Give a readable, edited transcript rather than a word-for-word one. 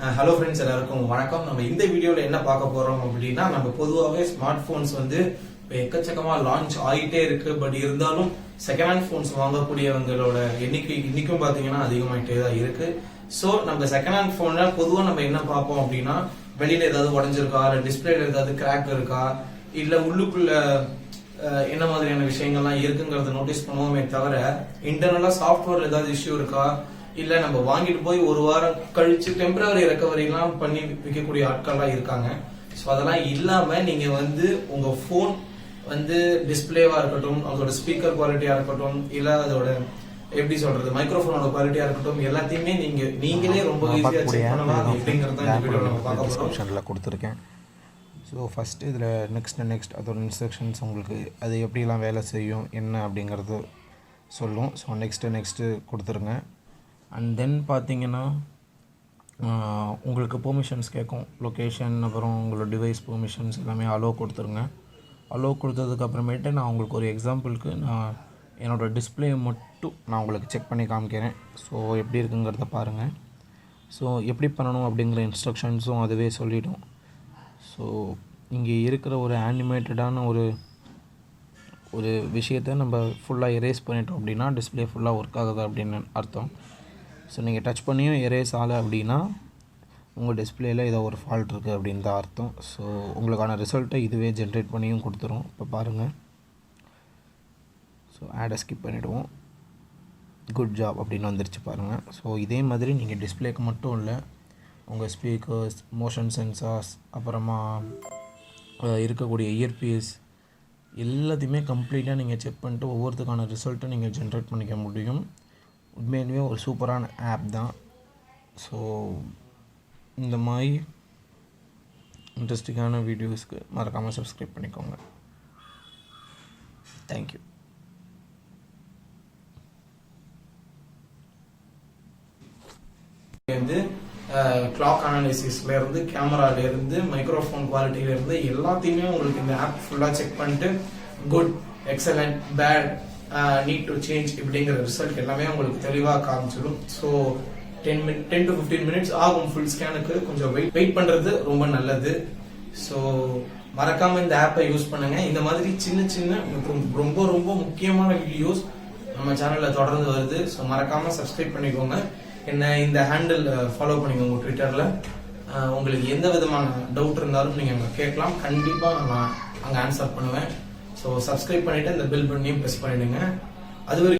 Hello friends, எல்லாருக்கும் வணக்கம். நம்ம இந்த வீடியோல என்ன பார்க்க போறோம் அப்படின்னா, நம்ம பொதுவாகவே ஸ்மார்ட் போன்ஸ் வந்து எக்கச்சக்கமா லான்ச் ஆகிட்டே இருக்கு. பட் இருந்தாலும் செகண்ட் ஹேண்ட் போன்ஸ் வாங்கக்கூடியவங்களோட எண்ணிக்கை இன்னைக்கும் பாத்தீங்கன்னா அதிகமாயிட்டே தான் இருக்கு. சோ நம்ம செகண்ட் ஹேண்ட் போன்ல பொதுவா நம்ம என்ன பார்ப்போம் அப்படின்னா, வெளியில ஏதாவது உடஞ்சிருக்கா, இல்ல டிஸ்பிளேல ஏதாவது கிராக் இருக்கா, இல்ல உள்ளுக்குள்ள என்ன மாதிரியான விஷயங்கள்லாம் இருக்குங்கிறத நோட்டீஸ் பண்ணுவோமே தவிர, இன்டர்னலா சாஃப்ட்வேர் ஏதாவது இஷ்யூ இருக்கா, இல்ல நம்ம வாங்கிட்டு போய் ஒரு வாரம் கழிச்சு டெம்பரரி ரெக்கவரி எல்லாம் பண்ணி விற்கக்கூடிய ஆட்கள்லாம் இருக்காங்க. ஸோ அதெல்லாம் இல்லாம நீங்க வந்து உங்க போன் வந்து டிஸ்பிளேவா இருக்கட்டும், அதோட ஸ்பீக்கர் குவாலிட்டியா இருக்கட்டும், இல்ல அதோட எப்படி சொல்றது மைக்ரோஃபோனோட குவாலிட்டியா இருக்கட்டும், எல்லாத்தையுமே நீங்களே ரொம்ப ஈஸியா செக் பண்ணலாம். அப்படிங்கறத இந்த வீடியோல நம்ம பார்க்க போறோம். டிஸ்கிரிப்ஷன்ல கொடுத்துருக்கேன். ஸோ ஃபஸ்ட்டு இதில் நெக்ஸ்ட் அதோட இன்ஸ்ட்ரக்ஷன்ஸ் உங்களுக்கு அது எப்படிலாம் வேலை செய்யும் என்ன அப்படிங்கிறது சொல்லும். ஸோ நெக்ஸ்ட்டு கொடுத்துருங்க. அண்ட் தென் பார்த்தீங்கன்னா உங்களுக்கு பெர்மிஷன்ஸ் கேட்கும், லொக்கேஷன், அப்புறம் உங்களோட டிவைஸ் பெர்மிஷன்ஸ் எல்லாமே அலோவ் கொடுத்துருங்க. அலோவ் கொடுத்ததுக்கப்புறமேட்டு நான் உங்களுக்கு ஒரு எக்ஸாம்பிளுக்கு நான் என்னோடய டிஸ்பிளே மட்டும் நான் உங்களுக்கு செக் பண்ணி காமிக்கிறேன். ஸோ எப்படி இருக்குங்கிறத பாருங்கள். ஸோ எப்படி பண்ணணும் அப்படிங்கிற இன்ஸ்ட்ரக்ஷன்ஸும் அதுவே சொல்லிவிடும். ஸோ இங்கே இருக்கிற ஒரு ஆனிமேட்டடான ஒரு விஷயத்தை நம்ம ஃபுல்லாக எரேஸ் பண்ணிட்டோம் அப்படின்னா டிஸ்பிளே ஃபுல்லாக ஒர்க் ஆகுது அப்படின்னு அர்த்தம். ஸோ நீங்கள் டச் பண்ணியும் எரேஸ் ஆகலை அப்படின்னா உங்கள் டிஸ்பிளேயில் ஏதோ ஒரு ஃபால்ட் இருக்குது அப்படின்னு தான் அர்த்தம். ஸோ உங்களுக்கான ரிசல்ட்டை இதுவே ஜென்ரேட் பண்ணியும் கொடுத்துரும். இப்போ பாருங்கள். ஸோ ஆடை ஸ்கிப் பண்ணிவிடுவோம். குட் ஜாப் அப்படின்னு வந்துருச்சு பாருங்கள். ஸோ இதே மாதிரி நீங்கள் டிஸ்பிளேக்கு மட்டும் இல்லை, உங்கள் ஸ்பீக்கர்ஸ், மோஷன் சென்சார்ஸ், அப்புறமா இருக்கக்கூடிய இயர்பீஸ் எல்லாத்தையுமே கம்ப்ளீட்டாக நீங்கள் செக் பண்ணிட்டு ஒவ்வொருத்துக்கான ரிசல்ட்டை நீங்கள் ஜென்ரேட் பண்ணிக்க முடியும். உண்மையிலேயே ஒரு சூப்பரான ஆப் தான். ஸோ இந்த மாதிரி இன்ட்ரெஸ்டிங்கான வீடியோஸ்க்கு மறக்காமல் சப்ஸ்கிரைப் பண்ணிக்கோங்க. தேங்க்யூ. வந்து கிளாக் அனாலிசிஸ்ல இருந்து, கேமரால இருந்து, மைக்ரோஃபோன் குவாலிட்டியில இருந்து எல்லாத்தையுமே உங்களுக்கு இந்த ஆப் ஃபுல்லா செக் பண்ணிட்டு good, excellent, bad, need to change இப்படிங்கிற ரிசல்ட் எல்லாமே உங்களுக்கு தெளிவாக காமிச்சிடும். ஸோ 10 to 15 minutes ஆகும் ஃபுல் ஸ்கேனுக்கு. கொஞ்சம் வெயிட் பண்றது ரொம்ப நல்லது. ஸோ மறக்காம இந்த ஆப்பை யூஸ் பண்ணுங்க. இந்த மாதிரி சின்ன ரொம்ப ரொம்ப முக்கியமான வீடியோஸ் நம்ம சேனல்ல தொடர்ந்து வருது. ஸோ மறக்காம சப்ஸ்கிரைப் பண்ணிக்கோங்க. என்ன இந்த ஹேண்டில் ஃபாலோ பண்ணிக்கோங்க ட்விட்டர்ல. உங்களுக்கு எந்த விதமான டவுட் இருந்தாலும் நீங்க அங்க கேட்கலாம். கண்டிப்பா நான் அங்க ஆன்சர் பண்ணுவேன். ஸோ சப்ஸ்கிரைப் பண்ணிட்டு இந்த பெல் பட்டனையும் பிரஸ் பண்ணிடுங்க. அது